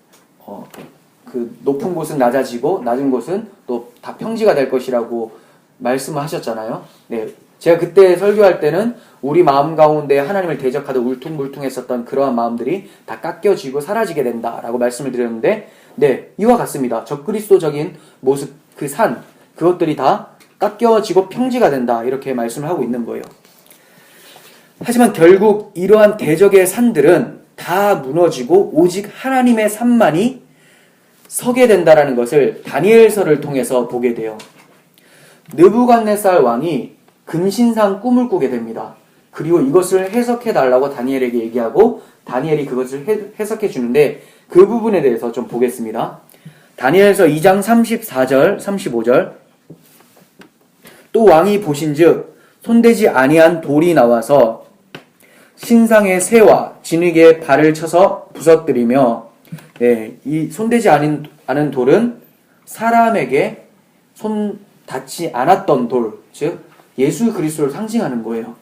Speaker 1: 그 높은 곳은 낮아지고 낮은 곳은 또 다 평지가 될 것이라고 말씀을 하셨잖아요. 네, 제가 그때 설교할 때는 우리 마음 가운데 하나님을 대적하듯 울퉁불퉁했었던 그러한 마음들이 다 깎여지고 사라지게 된다라고 말씀을 드렸는데, 네, 이와 같습니다. 적그리스도적인 모습, 그 산, 그것들이 다 깎여지고 평지가 된다, 이렇게 말씀을 하고 있는 거예요. 하지만 결국 이러한 대적의 산들은 다 무너지고 오직 하나님의 산만이 서게 된다라는 것을 다니엘서를 통해서 보게 돼요. 느부갓네살 왕이 금신상 꿈을 꾸게 됩니다. 그리고 이것을 해석해 달라고 다니엘에게 얘기하고 다니엘이 그것을 해석해 주는데, 그 부분에 대해서 좀 보겠습니다. 다니엘서 2장 34절 35절. 또 왕이 보신즉 손대지 아니한 돌이 나와서 신상의 새와 진흙에 발을 쳐서 부서뜨리며, 네, 이 손대지 않은 돌은 사람에게 손 닿지 않았던 돌, 즉 예수 그리스도를 상징하는 거예요.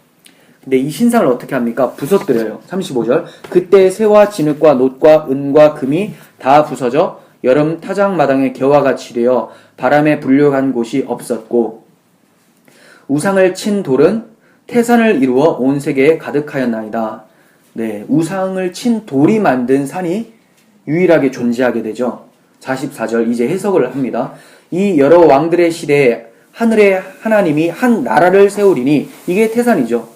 Speaker 1: 근데 이 신상을 어떻게 합니까? 부서뜨려요. 35절. 그때 새와 진흙과 놋과 은과 금이 다 부서져 여름 타작마당의 겨와 같이 되어 바람에 불려간 곳이 없었고, 우상을 친 돌은 태산을 이루어 온 세계에 가득하였나이다. 네, 우상을 친 돌이 만든 산이 유일하게 존재하게 되죠. 44절 이제 해석을 합니다. 이 여러 왕들의 시대에 하늘의 하나님이 한 나라를 세우리니, 이게 태산이죠.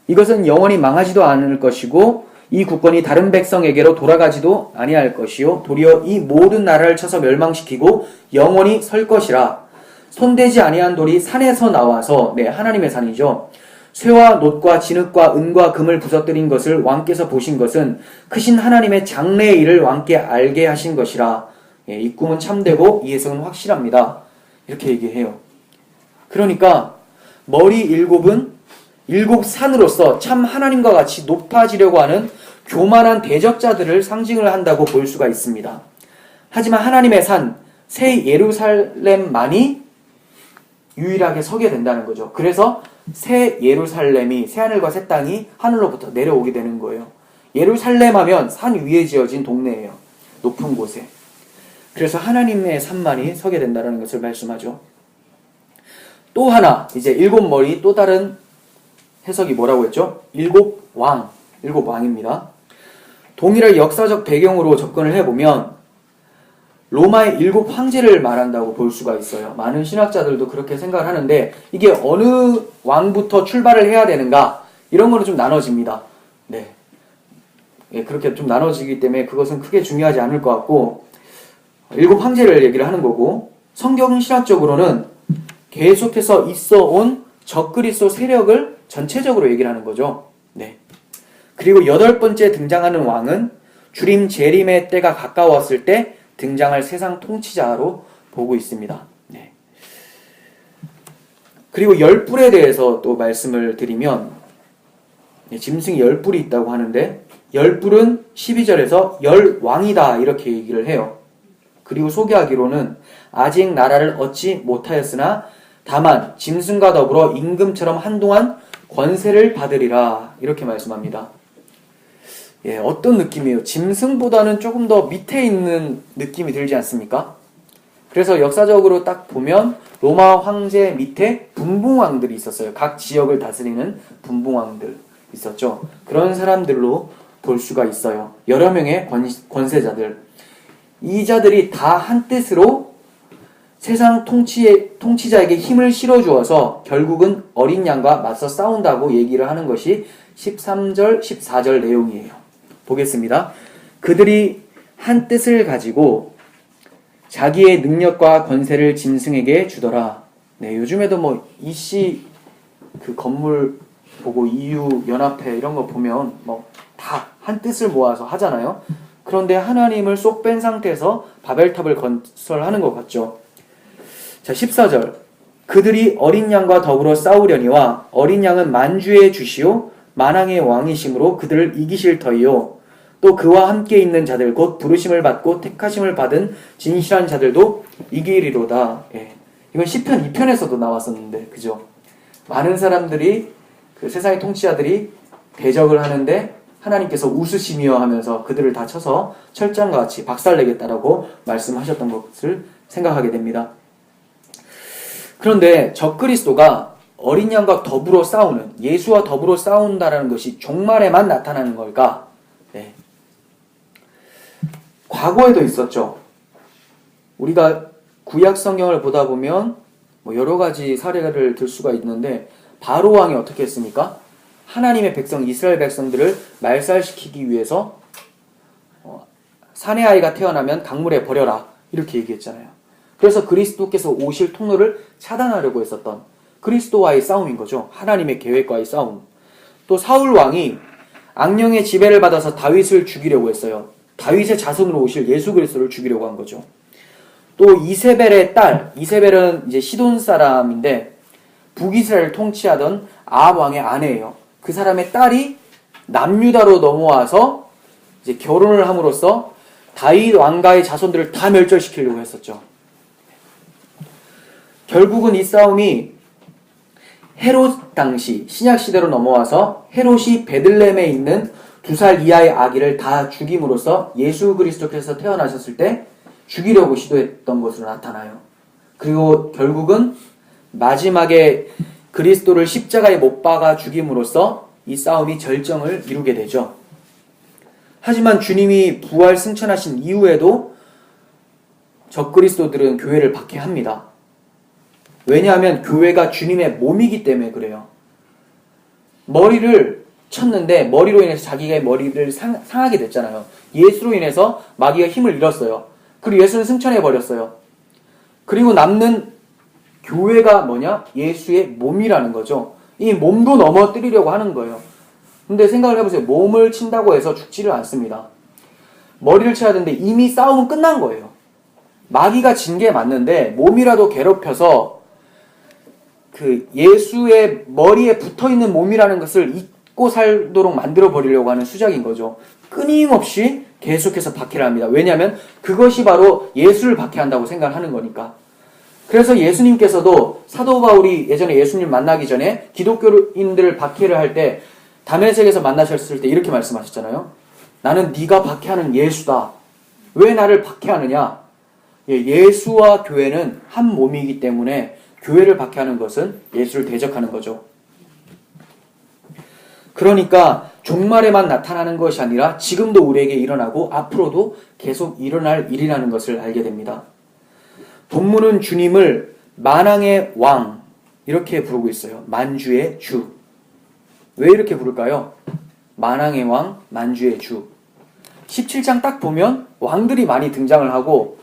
Speaker 1: 이것은 영원히 망하지도 않을 것이고 이 국권이 다른 백성에게로 돌아가지도 아니할 것이요 도리어 이 모든 나라를 쳐서 멸망시키고 영원히 설 것이라. 손대지 아니한 돌이 산에서 나와서, 네, 하나님의 산이죠. 쇠와 놋과 진흙과 은과 금을 부서뜨린 것을 왕께서 보신 것은 크신 하나님의 장래의 일을 왕께 알게 하신 것이라. 예, 이 꿈은 참되고 이 해석은 확실합니다. 이렇게 얘기해요. 그러니까 머리 일곱은 일곱 산으로서 참 하나님과 같이 높아지려고 하는 교만한 대적자들을 상징을 한다고 볼 수가 있습니다. 하지만 하나님의 산, 새 예루살렘만이 유일하게 서게 된다는 거죠. 그래서 새 예루살렘이, 새 하늘과 새 땅이 하늘로부터 내려오게 되는 거예요. 예루살렘 하면 산 위에 지어진 동네예요. 높은 곳에. 그래서 하나님의 산만이 서게 된다는 것을 말씀하죠. 또 하나, 이제 일곱 머리 또 다른 해석이 뭐라고 했죠? 일곱 왕입니다. 동일한 역사적 배경으로 접근을 해보면 로마의 일곱 황제를 말한다고 볼 수가 있어요. 많은 신학자들도 그렇게 생각을 하는데, 이게 어느 왕부터 출발을 해야 되는가, 이런 거는 좀 나눠집니다. 네, 예, 그렇게 좀 나눠지기 때문에 그것은 크게 중요하지 않을 것 같고, 일곱 황제를 얘기를 하는 거고, 성경 신학적으로는 계속해서 있어온 적그리스도 세력을 전체적으로 얘기를 하는 거죠. 네. 그리고 여덟 번째 등장하는 왕은 주림 재림의 때가 가까웠을 때 등장할 세상 통치자로 보고 있습니다. 네. 그리고 열불에 대해서 또 말씀을 드리면, 짐승이 열불이 있다고 하는데, 열불은 12절에서 열왕이다 이렇게 얘기를 해요. 그리고 소개하기로는 아직 나라를 얻지 못하였으나 다만 짐승과 더불어 임금처럼 한동안 권세를 받으리라 이렇게 말씀합니다. 예, 어떤 느낌이에요? 짐승보다는 조금 더 밑에 있는 느낌이 들지 않습니까? 그래서 역사적으로 딱 보면 로마 황제 밑에 분봉왕들이 있었어요. 각 지역을 다스리는 분봉왕들 있었죠. 그런 사람들로 볼 수가 있어요. 여러 명의 권세자들. 이 자들이 다 한 뜻으로 세상 통치자에게 힘을 실어주어서 결국은 어린 양과 맞서 싸운다고 얘기를 하는 것이 13절, 14절 내용이에요. 보겠습니다. 그들이 한 뜻을 가지고 자기의 능력과 권세를 짐승에게 주더라. 네, 요즘에도 뭐 이씨 그 건물 보고 EU 연합회 이런 거 보면 뭐 다 한 뜻을 모아서 하잖아요. 그런데 하나님을 쏙 뺀 상태에서 바벨탑을 건설하는 것 같죠. 자, 14절. 그들이 어린 양과 더불어 싸우려니와 어린 양은 만주의 주시오 만왕의 왕이심으로 그들을 이기실 터이요 또 그와 함께 있는 자들 곧 부르심을 받고 택하심을 받은 진실한 자들도 이기리로다. 예. 이건 시편 2편에서도 나왔었는데 그죠? 많은 사람들이 그 세상의 통치자들이 대적을 하는데 하나님께서 웃으시며 하면서 그들을 다 쳐서 철장과 같이 박살내겠다라고 말씀하셨던 것을 생각하게 됩니다. 그런데 적그리스도가 어린 양과 더불어 싸우는, 예수와 더불어 싸운다라는 것이 종말에만 나타나는 걸까? 네. 과거에도 있었죠. 우리가 구약 성경을 보다 보면 여러 가지 사례를 들 수가 있는데 바로 왕이 어떻게 했습니까? 하나님의 백성, 이스라엘 백성들을 말살시키기 위해서 사내 아이가 태어나면 강물에 버려라 이렇게 얘기했잖아요. 그래서 그리스도께서 오실 통로를 차단하려고 했었던 그리스도와의 싸움인 거죠. 하나님의 계획과의 싸움. 또 사울 왕이 악령의 지배를 받아서 다윗을 죽이려고 했어요. 다윗의 자손으로 오실 예수 그리스도를 죽이려고 한 거죠. 또 이세벨의 딸, 이세벨은 이제 시돈 사람인데 북이스라엘을 통치하던 아합 왕의 아내예요. 그 사람의 딸이 남유다로 넘어와서 이제 결혼을 함으로써 다윗 왕가의 자손들을 다 멸절시키려고 했었죠. 결국은 이 싸움이 헤롯 당시 신약 시대로 넘어와서 헤롯이 베들레헴에 있는 2살 이하의 아기를 다 죽임으로써 예수 그리스도께서 태어나셨을 때 죽이려고 시도했던 것으로 나타나요. 그리고 결국은 마지막에 그리스도를 십자가에 못 박아 죽임으로써 이 싸움이 절정을 이루게 되죠. 하지만 주님이 부활 승천하신 이후에도 적그리스도들은 교회를 박해합니다. 왜냐하면 교회가 주님의 몸이기 때문에 그래요. 머리를 쳤는데 머리로 인해서 자기의 머리를 상하게 됐잖아요. 예수로 인해서 마귀가 힘을 잃었어요. 그리고 예수는 승천해버렸어요. 그리고 남는 교회가 뭐냐? 예수의 몸이라는 거죠. 이 몸도 넘어뜨리려고 하는 거예요. 근데 생각을 해보세요. 몸을 친다고 해서 죽지를 않습니다. 머리를 쳐야 되는데 이미 싸움은 끝난 거예요. 마귀가 진 게 맞는데 몸이라도 괴롭혀서 그 예수의 머리에 붙어있는 몸이라는 것을 잊고 살도록 만들어 버리려고 하는 수작인 거죠. 끊임없이 계속해서 박해를 합니다. 왜냐하면 그것이 바로 예수를 박해한다고 생각하는 거니까. 그래서 예수님께서도 사도 바울이 예전에 예수님 만나기 전에 기독교인들을 박해를 할 때 다메섹에서 만나셨을 때 이렇게 말씀하셨잖아요. 나는 네가 박해하는 예수다. 왜 나를 박해하느냐? 예수와 교회는 한 몸이기 때문에 교회를 박해하는 것은 예수를 대적하는 거죠. 그러니까 종말에만 나타나는 것이 아니라 지금도 우리에게 일어나고 앞으로도 계속 일어날 일이라는 것을 알게 됩니다. 본문은 주님을 만왕의 왕 이렇게 부르고 있어요. 만주의 주. 왜 이렇게 부를까요? 만왕의 왕, 만주의 주. 17장 딱 보면 왕들이 많이 등장을 하고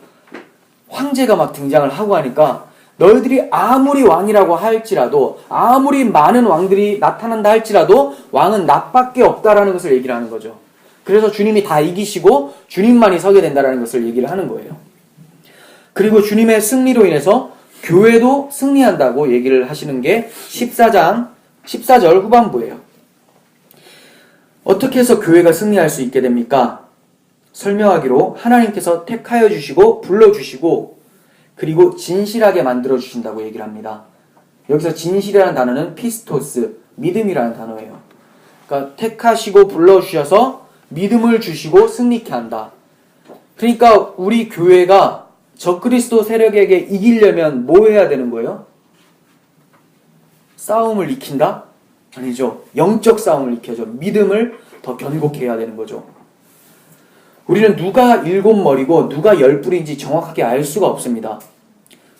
Speaker 1: 황제가 막 등장을 하고 하니까 너희들이 아무리 왕이라고 할지라도 아무리 많은 왕들이 나타난다 할지라도 왕은 나밖에 없다라는 것을 얘기를 하는 거죠. 그래서 주님이 다 이기시고 주님만이 서게 된다라는 것을 얘기를 하는 거예요. 그리고 주님의 승리로 인해서 교회도 승리한다고 얘기를 하시는 게 14절 후반부예요. 어떻게 해서 교회가 승리할 수 있게 됩니까? 설명하기로 하나님께서 택하여 주시고 불러주시고 그리고 진실하게 만들어 주신다고 얘기를 합니다. 여기서 진실이라는 단어는 피스토스, 믿음이라는 단어예요. 그러니까 택하시고 불러주셔서 믿음을 주시고 승리케 한다. 그러니까 우리 교회가 적그리스도 세력에게 이기려면 뭐 해야 되는 거예요? 싸움을 익힌다? 아니죠. 영적 싸움을 익혀줘. 믿음을 더 견고케 해야 되는 거죠. 우리는 누가 7머리고 누가 10뿔인지 정확하게 알 수가 없습니다.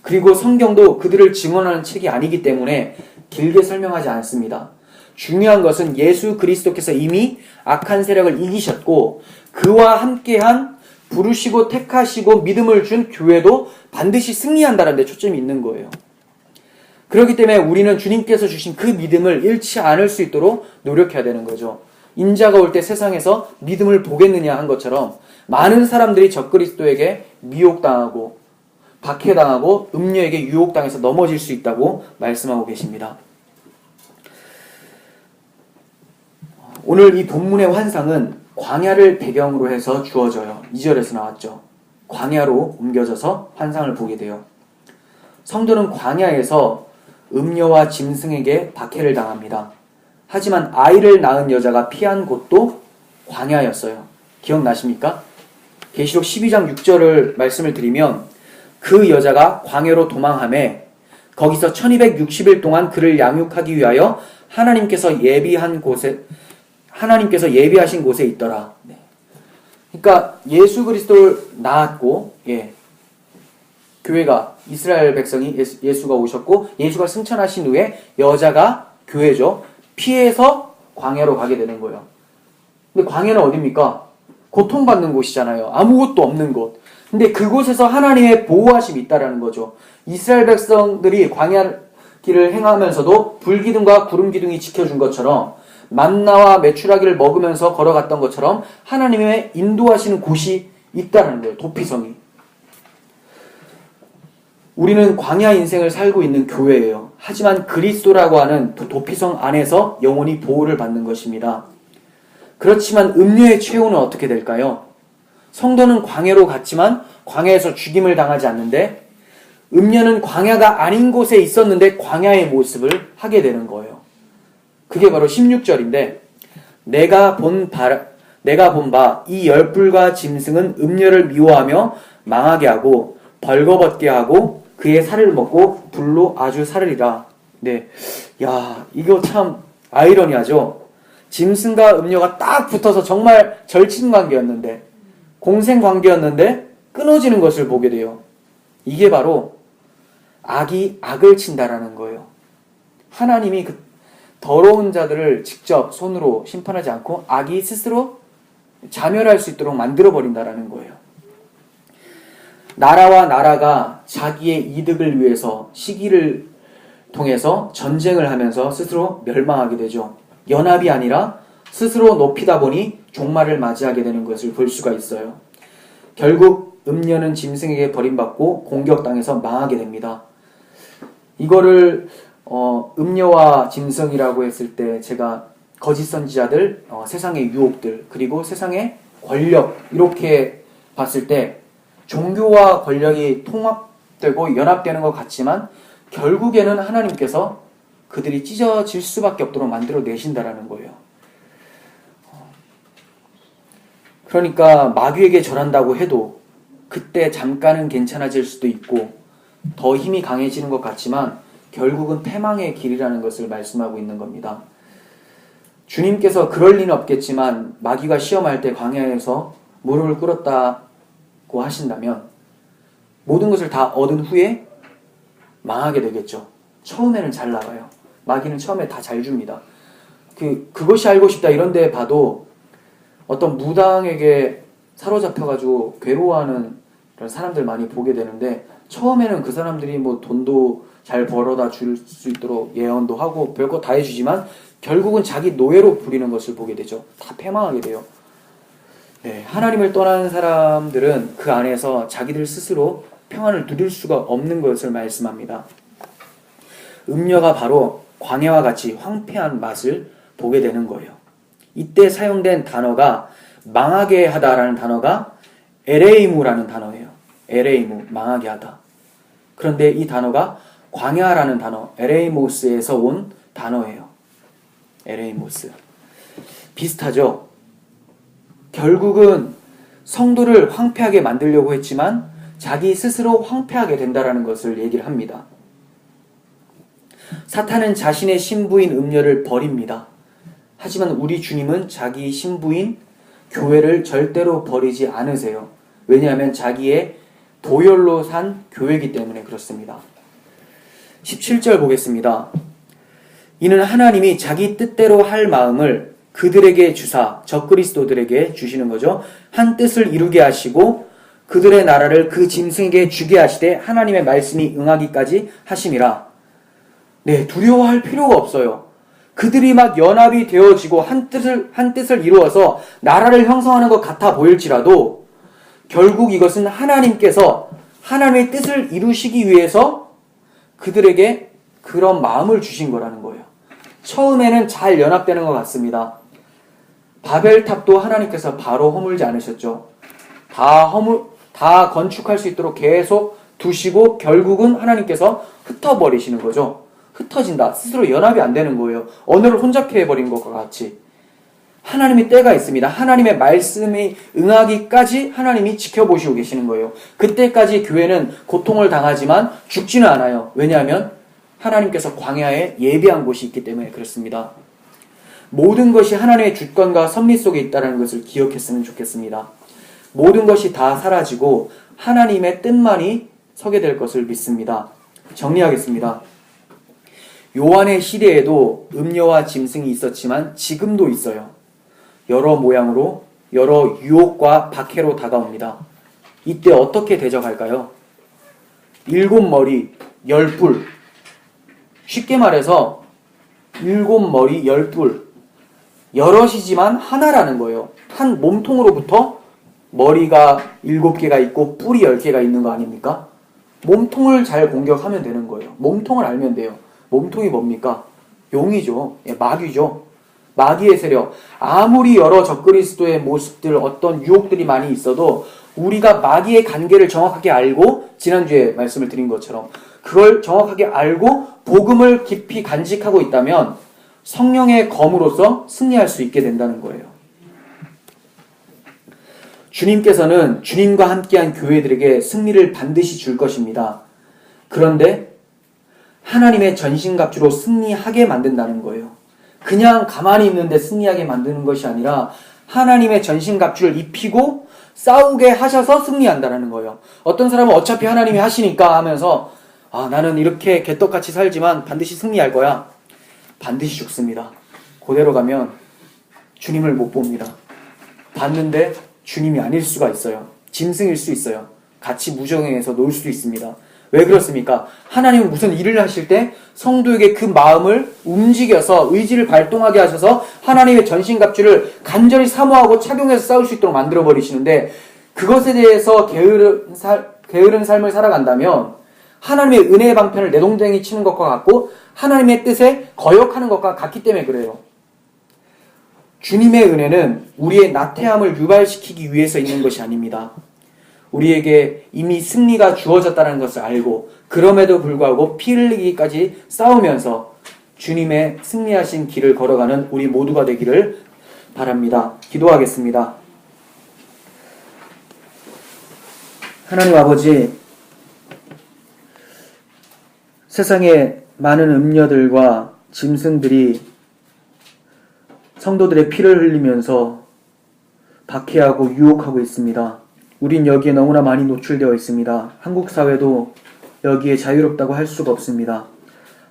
Speaker 1: 그리고 성경도 그들을 증언하는 책이 아니기 때문에 길게 설명하지 않습니다. 중요한 것은 예수 그리스도께서 이미 악한 세력을 이기셨고 그와 함께한 부르시고 택하시고 믿음을 준 교회도 반드시 승리한다는 데 초점이 있는 거예요. 그렇기 때문에 우리는 주님께서 주신 그 믿음을 잃지 않을 수 있도록 노력해야 되는 거죠. 인자가 올 때 세상에서 믿음을 보겠느냐 한 것처럼 많은 사람들이 적그리스도에게 미혹당하고 박해당하고 음녀에게 유혹당해서 넘어질 수 있다고 말씀하고 계십니다. 오늘 이 본문의 환상은 광야를 배경으로 해서 주어져요. 2절에서 나왔죠. 광야로 옮겨져서 환상을 보게 돼요. 성도는 광야에서 음녀와 짐승에게 박해를 당합니다. 하지만 아이를 낳은 여자가 피한 곳도 광야였어요. 기억나십니까? 계시록 12장 6절을 말씀을 드리면 그 여자가 광야로 도망하매 거기서 1260일 동안 그를 양육하기 위하여 하나님께서 예비하신 곳에 있더라. 네. 그러니까 예수 그리스도를 낳았고, 교회가 이스라엘 백성이 예수가 오셨고 예수가 승천하신 후에 여자가 교회죠. 피해서 광야로 가게 되는 거예요. 근데 광야는 어디입니까? 고통받는 곳이잖아요. 아무것도 없는 곳. 근데 그곳에서 하나님의 보호하심이 있다라는 거죠. 이스라엘 백성들이 광야 길을 행하면서도 불기둥과 구름기둥이 지켜준 것처럼 만나와 메추라기를 먹으면서 걸어갔던 것처럼 하나님의 인도하시는 곳이 있다는 거예요. 도피성이. 우리는 광야 인생을 살고 있는 교회예요. 하지만 그리스도라고 하는 도피성 안에서 영원히 보호를 받는 것입니다. 그렇지만 음녀의 최후는 어떻게 될까요? 성도는 광야로 갔지만 광야에서 죽임을 당하지 않는데 음녀는 광야가 아닌 곳에 있었는데 광야의 모습을 하게 되는 거예요. 그게 바로 16절인데 내가 본 바 이 열불과 짐승은 음녀를 미워하며 망하게 하고 벌거벗게 하고 그의 살을 먹고 불로 아주 살으리라. 네, 야 이거 참 아이러니하죠. 짐승과 음녀가 딱 붙어서 정말 절친관계였는데 공생관계였는데 끊어지는 것을 보게 돼요. 이게 바로 악이 악을 친다라는 거예요. 하나님이 그 더러운 자들을 직접 손으로 심판하지 않고 악이 스스로 자멸할 수 있도록 만들어버린다라는 거예요. 나라와 나라가 자기의 이득을 위해서 시기를 통해서 전쟁을 하면서 스스로 멸망하게 되죠. 연합이 아니라 스스로 높이다 보니 종말을 맞이하게 되는 것을 볼 수가 있어요. 결국 음녀는 짐승에게 버림받고 공격당해서 망하게 됩니다. 이거를 음녀와 짐승이라고 했을 때 제가 거짓 선지자들, 세상의 유혹들, 그리고 세상의 권력 이렇게 봤을 때 종교와 권력이 통합되고 연합되는 것 같지만 결국에는 하나님께서 그들이 찢어질 수밖에 없도록 만들어 내신다라는 거예요. 그러니까 마귀에게 절한다고 해도 그때 잠깐은 괜찮아질 수도 있고 더 힘이 강해지는 것 같지만 결국은 패망의 길이라는 것을 말씀하고 있는 겁니다. 주님께서 그럴 리는 없겠지만 마귀가 시험할 때 광야에서 무릎을 꿇었다고 하신다면 모든 것을 다 얻은 후에 망하게 되겠죠. 처음에는 잘 나가요. 마귀는 처음에 다 잘 줍니다. 그것이 알고 싶다 이런 데 봐도 어떤 무당에게 사로잡혀가지고 괴로워하는 그런 사람들 많이 보게 되는데 처음에는 그 사람들이 뭐 돈도 잘 벌어다 줄 수 있도록 예언도 하고 별거 다 해주지만 결국은 자기 노예로 부리는 것을 보게 되죠. 다 패망하게 돼요. 네, 하나님을 떠나는 사람들은 그 안에서 자기들 스스로 평안을 누릴 수가 없는 것을 말씀합니다. 음녀가 바로 광야와 같이 황폐한 맛을 보게 되는 거예요. 이때 사용된 단어가 망하게 하다라는 단어가 에레이무라는 단어예요. 에레이무, 망하게 하다. 그런데 이 단어가 광야라는 단어, 에레이모스에서 온 단어예요. 에레이모스. 비슷하죠? 결국은 성도를 황폐하게 만들려고 했지만 자기 스스로 황폐하게 된다라는 것을 얘기를 합니다. 사탄은 자신의 신부인 음녀를 버립니다. 하지만 우리 주님은 자기 신부인 교회를 절대로 버리지 않으세요. 왜냐하면 자기의 도열로 산 교회이기 때문에 그렇습니다. 17절 보겠습니다. 이는 하나님이 자기 뜻대로 할 마음을 그들에게 주사, 적그리스도들에게 주시는 거죠. 한 뜻을 이루게 하시고 그들의 나라를 그 짐승에게 주게 하시되 하나님의 말씀이 응하기까지 하심이라. 네, 두려워할 필요가 없어요. 그들이 막 연합이 되어지고 한 뜻을 이루어서 나라를 형성하는 것 같아 보일지라도 결국 이것은 하나님께서 하나님의 뜻을 이루시기 위해서 그들에게 그런 마음을 주신 거라는 거예요. 처음에는 잘 연합되는 것 같습니다. 바벨탑도 하나님께서 바로 허물지 않으셨죠. 다 건축할 수 있도록 계속 두시고 결국은 하나님께서 흩어버리시는 거죠. 흩어진다. 스스로 연합이 안 되는 거예요. 언어를 혼잡케 해버린 것과 같이. 하나님의 때가 있습니다. 하나님의 말씀이 응하기까지 하나님이 지켜보시고 계시는 거예요. 그때까지 교회는 고통을 당하지만 죽지는 않아요. 왜냐하면 하나님께서 광야에 예비한 곳이 있기 때문에 그렇습니다. 모든 것이 하나님의 주권과 섭리 속에 있다는 것을 기억했으면 좋겠습니다. 모든 것이 다 사라지고 하나님의 뜻만이 서게 될 것을 믿습니다. 정리하겠습니다. 요한의 시대에도 음녀와 짐승이 있었지만 지금도 있어요. 여러 모양으로 여러 유혹과 박해로 다가옵니다. 이때 어떻게 대적할까요? 7머리 10뿔. 쉽게 말해서 7머리 10뿔. 여럿이지만 하나라는 거예요. 한 몸통으로부터 머리가 7개가 있고 뿔이 10개가 있는 거 아닙니까? 몸통을 잘 공격하면 되는 거예요. 몸통을 알면 돼요. 몸통이 뭡니까? 용이죠. 마귀죠. 마귀의 세력. 아무리 여러 적그리스도의 모습들, 어떤 유혹들이 많이 있어도 우리가 마귀의 관계를 정확하게 알고, 지난주에 말씀을 드린 것처럼 그걸 정확하게 알고 복음을 깊이 간직하고 있다면 성령의 검으로서 승리할 수 있게 된다는 거예요. 주님께서는 주님과 함께한 교회들에게 승리를 반드시 줄 것입니다. 그런데 하나님의 전신갑주로 승리하게 만든다는 거예요. 그냥 가만히 있는데 승리하게 만드는 것이 아니라 하나님의 전신갑주를 입히고 싸우게 하셔서 승리한다는 거예요. 어떤 사람은 어차피 하나님이 하시니까 하면서 나는 이렇게 개떡같이 살지만 반드시 승리할 거야. 반드시 죽습니다. 그대로 가면 주님을 못 봅니다. 봤는데 주님이 아닐 수가 있어요. 짐승일 수 있어요. 같이 무정행해서 놀 수도 있습니다. 왜 그렇습니까? 하나님은 무슨 일을 하실 때 성도에게 그 마음을 움직여서 의지를 발동하게 하셔서 하나님의 전신갑주를 간절히 사모하고 착용해서 싸울 수 있도록 만들어버리시는데, 그것에 대해서 게으른 삶을 살아간다면 하나님의 은혜의 방편을 내동댕이 치는 것과 같고 하나님의 뜻에 거역하는 것과 같기 때문에 그래요. 주님의 은혜는 우리의 나태함을 유발시키기 위해서 있는 것이 아닙니다. 우리에게 이미 승리가 주어졌다는 것을 알고 그럼에도 불구하고 피 흘리기까지 싸우면서 주님의 승리하신 길을 걸어가는 우리 모두가 되기를 바랍니다. 기도하겠습니다. 하나님 아버지, 세상에 많은 음녀들과 짐승들이 성도들의 피를 흘리면서 박해하고 유혹하고 있습니다. 우린 여기에 너무나 많이 노출되어 있습니다. 한국 사회도 여기에 자유롭다고 할 수가 없습니다.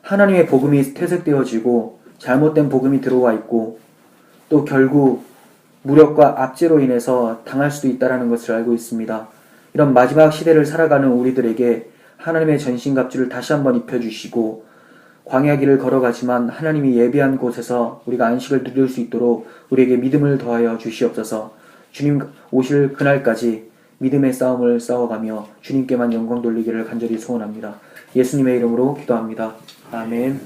Speaker 1: 하나님의 복음이 퇴색되어지고 잘못된 복음이 들어와 있고 또 결국 무력과 압제로 인해서 당할 수도 있다는 것을 알고 있습니다. 이런 마지막 시대를 살아가는 우리들에게 하나님의 전신갑주를 다시 한번 입혀주시고 광야 길을 걸어가지만 하나님이 예비한 곳에서 우리가 안식을 누릴 수 있도록 우리에게 믿음을 더하여 주시옵소서. 주님 오실 그날까지 믿음의 싸움을 싸워가며 주님께만 영광 돌리기를 간절히 소원합니다. 예수님의 이름으로 기도합니다. 아멘.